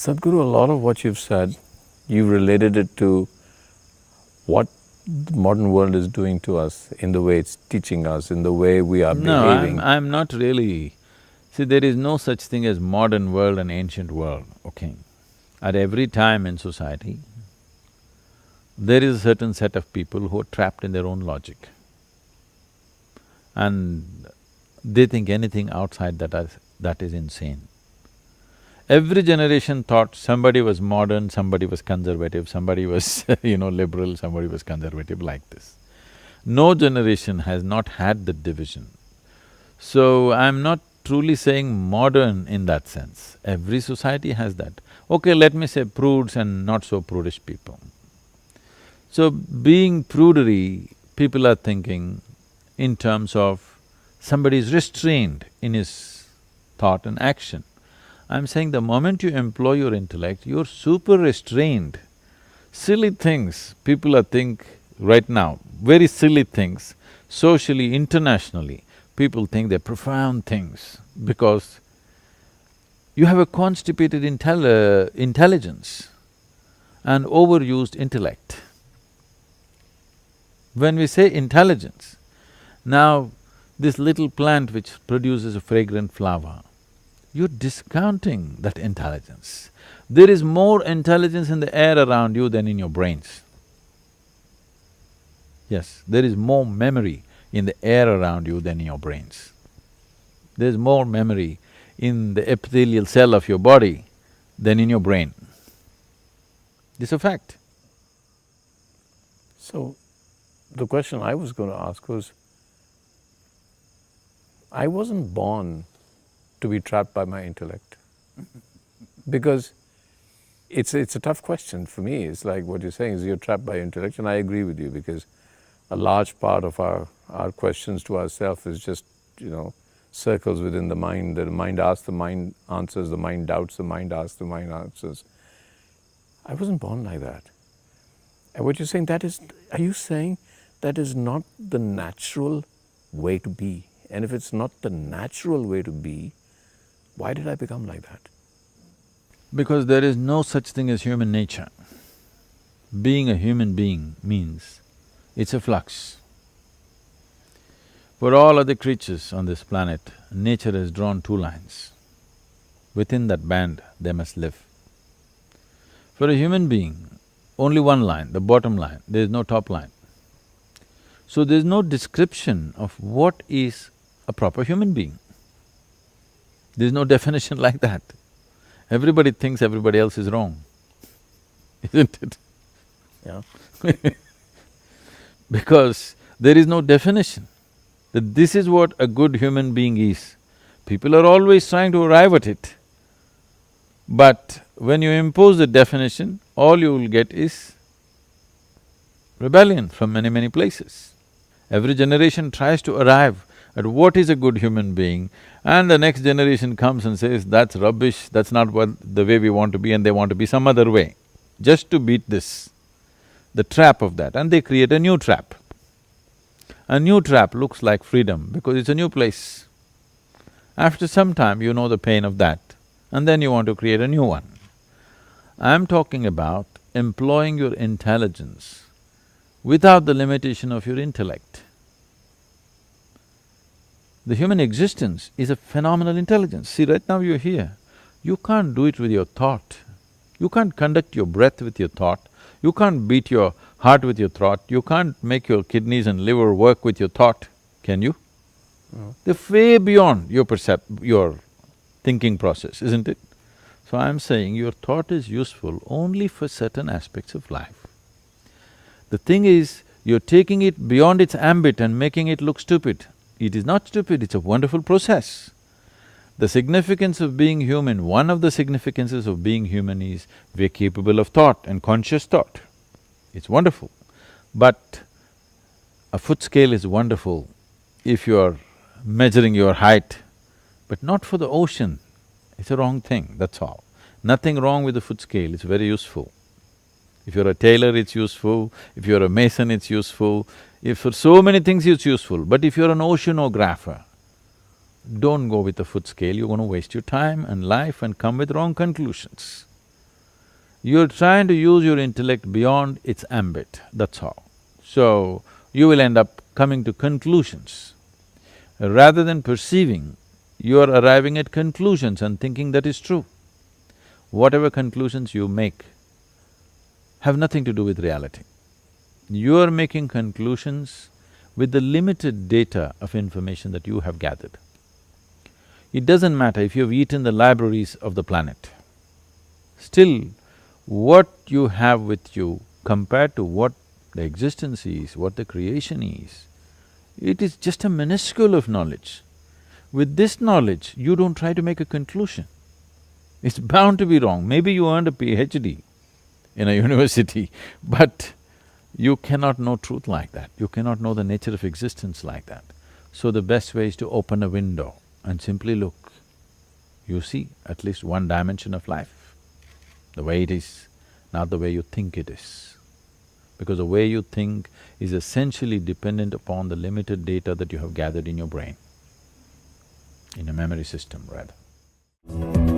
Sadhguru, a lot of what you've said, you've related it to what the modern world is doing to us, in the way it's teaching us, in the way we are No, behaving. I'm not really… See, there is no such thing as modern world and ancient world, okay? At every time in society, there is a certain set of people who are trapped in their own logic. And they think anything outside that is insane. Every generation thought somebody was modern, somebody was conservative, somebody was liberal, somebody was conservative, like this. No generation has not had the division. So, I'm not truly saying modern in that sense. Every society has that. Okay, let me say prudes and not so prudish people. So, being prudery, people are thinking in terms of somebody is restrained in his thought and action. I'm saying the moment you employ your intellect, you're super restrained. Silly things people are think right now, very silly things, socially, internationally, people think they're profound things because you have a constipated intelligence and overused intellect. When we say intelligence, now this little plant which produces a fragrant flower, you're discounting that intelligence. There is more intelligence in the air around you than in your brains. Yes, there is more memory in the air around you than in your brains. There's more memory in the epithelial cell of your body than in your brain. This is a fact. So, the question I was going to ask was, I wasn't born to be trapped by my intellect. Because it's a tough question for me. It's like what you're saying is you're trapped by intellect, and I agree with you because a large part of our questions to ourselves is just, circles within the mind. The mind asks, the mind answers, the mind doubts, the mind asks, the mind answers. I wasn't born like that. And what you're saying, are you saying that is not the natural way to be? And if it's not the natural way to be, why did I become like that? Because there is no such thing as human nature. Being a human being means it's a flux. For all other creatures on this planet, nature has drawn two lines. Within that band, they must live. For a human being, only one line, the bottom line, there is no top line. So there's no description of what is a proper human being. There's no definition like that. Everybody thinks everybody else is wrong, isn't it? Yeah. Because there is no definition that this is what a good human being is. People are always trying to arrive at it. But when you impose the definition, all you will get is rebellion from many places. Every generation tries to arrive at what is a good human being, and the next generation comes and says, that's rubbish, that's not the way we want to be, and they want to be some other way, just to beat this, the trap of that, and they create a new trap. A new trap looks like freedom because it's a new place. After some time, you know the pain of that, and then you want to create a new one. I'm talking about employing your intelligence without the limitation of your intellect. The human existence is a phenomenal intelligence. See, right now you're here, you can't do it with your thought. You can't conduct your breath with your thought, you can't beat your heart with your thought, you can't make your kidneys and liver work with your thought, can you? No. They're way beyond your thinking process, isn't it? So I'm saying your thought is useful only for certain aspects of life. The thing is, you're taking it beyond its ambit and making it look stupid. It is not stupid, it's a wonderful process. The significance of being human, one of the significances of being human is we're capable of thought and conscious thought. It's wonderful. But a foot scale is wonderful if you're measuring your height, but not for the ocean. It's a wrong thing, that's all. Nothing wrong with the foot scale, it's very useful. If you're a tailor, it's useful, if you're a mason, it's useful, if for so many things it's useful. But if you're an oceanographer, don't go with the foot scale, you're going to waste your time and life and come with wrong conclusions. You're trying to use your intellect beyond its ambit, that's all. So, you will end up coming to conclusions. Rather than perceiving, you are arriving at conclusions and thinking that is true. Whatever conclusions you make have nothing to do with reality. You are making conclusions with the limited data of information that you have gathered. It doesn't matter if you've eaten the libraries of the planet. Still, what you have with you compared to what the existence is, what the creation is, it is just a minuscule of knowledge. With this knowledge, you don't try to make a conclusion. It's bound to be wrong. Maybe you earned a PhD in a university, but you cannot know truth like that. You cannot know the nature of existence like that. So the best way is to open a window and simply look. You see at least one dimension of life, the way it is, not the way you think it is. Because the way you think is essentially dependent upon the limited data that you have gathered in your brain, in a memory system rather.